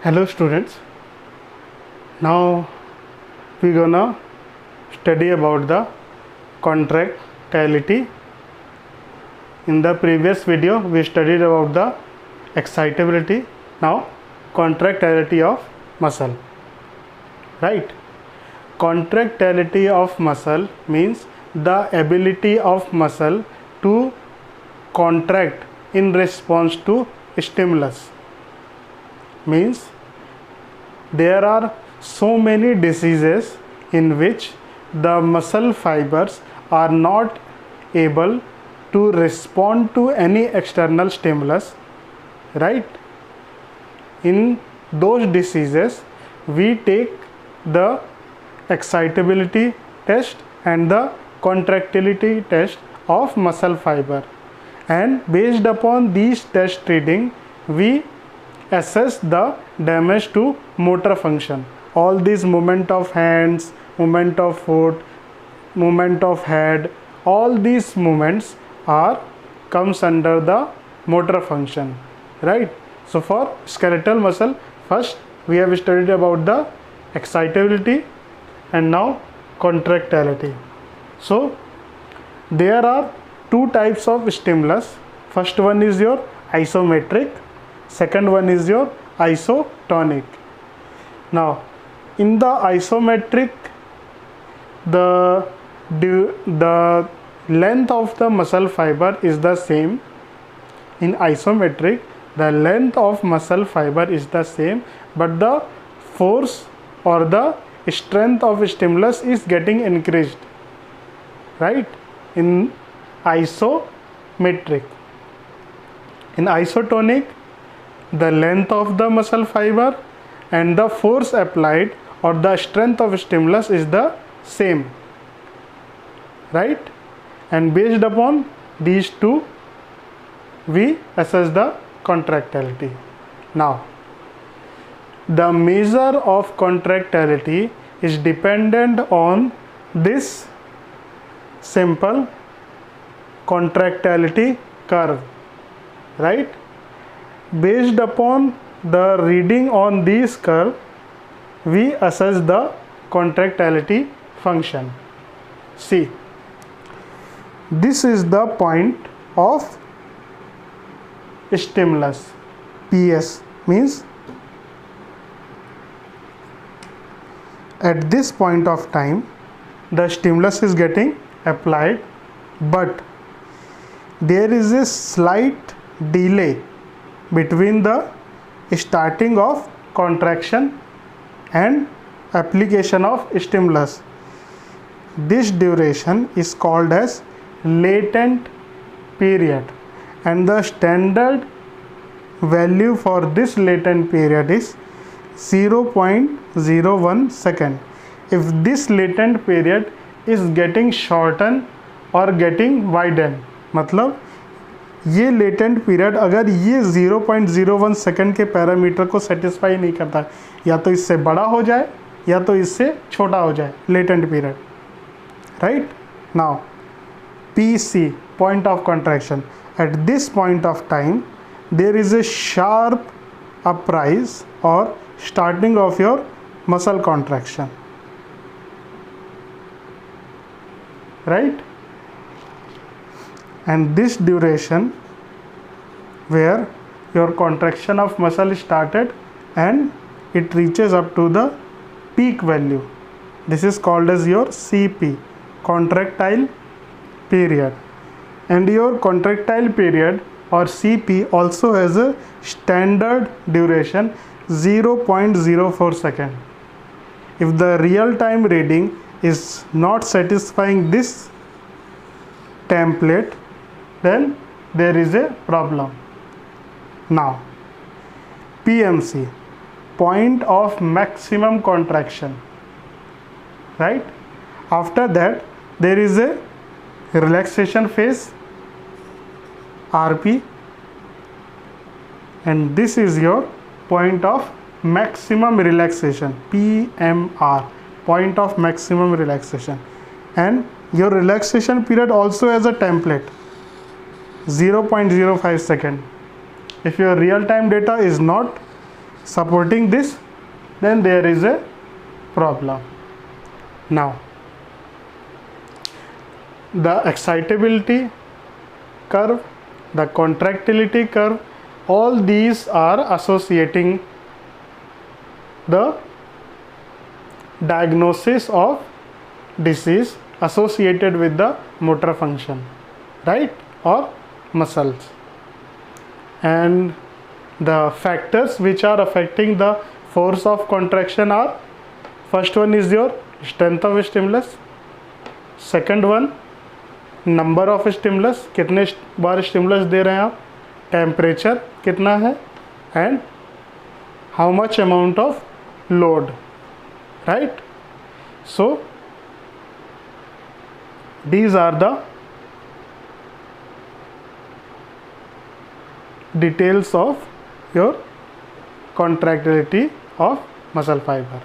Hello students, now we're gonna study about the contractility. In the previous video we studied about the excitability, now contractility of muscle, right? Contractility of muscle means the ability of muscle to contract in response to stimulus. Means there are so many diseases in which the muscle fibers are not able to respond to any external stimulus, right? In those diseases we take the excitability test and the contractility test of muscle fiber, and based upon these test reading we assess the damage to motor function. All these movement of hands, movement of foot, movement of head, all these movements are comes under the motor function, right? So for skeletal muscle, first we have studied about the excitability and now contractility. So there are two types of stimulus. First one is your isometric, second one is your isotonic. Now in the isometric, the length of the muscle fiber is the same. In isometric the length of muscle fiber is the same, but the force or the strength of stimulus is getting increased, right? In isometric. In isotonic, the length of the muscle fiber and the force applied or the strength of stimulus is the same, right? And based upon these two we assess the contractility. Now the measure of contractility is dependent on this simple contractility curve, right? Based upon the reading on this curve we assess the contractility function. See, this is the point of stimulus. PS means at this point of time the stimulus is getting applied, but there is a slight delay between the starting of contraction and application of stimulus. This duration is called as latent period, and the standard value for this latent period is 0.01 second. If this latent period is getting shortened or getting widened, मतलब ये latent period अगर ये 0.01 second के parameter को satisfy नहीं करता, या तो इससे बड़ा हो जाए या तो इससे छोटा हो जाए latent period, right? Now PC, point of contraction, at this point of time there is a sharp uprise or starting of your muscle contraction, right? And this duration where your contraction of muscle started and it reaches up to the peak value, this is called as your CP, contractile period. And your contractile period or CP also has a standard duration 0.04 second. If the real time reading is not satisfying this template, then there is a problem. Now PMC, point of maximum contraction, right? After that there is a relaxation phase, RP, and this is your point of maximum relaxation, PMR, point of maximum relaxation. And your relaxation period also has a template, 0.05 second. If your real time data is not supporting this, then there is a problem. Now, the excitability curve, the contractility curve, all these are associating the diagnosis of disease associated with the motor function, right, or muscles. And the factors which are affecting the force of contraction are, first one is your strength of stimulus, second one number of stimulus, कितने बार stimulus दे रहे हैं आप, temperature कितना है, and how much amount of load, right. So these are the details of your contractility of muscle fiber.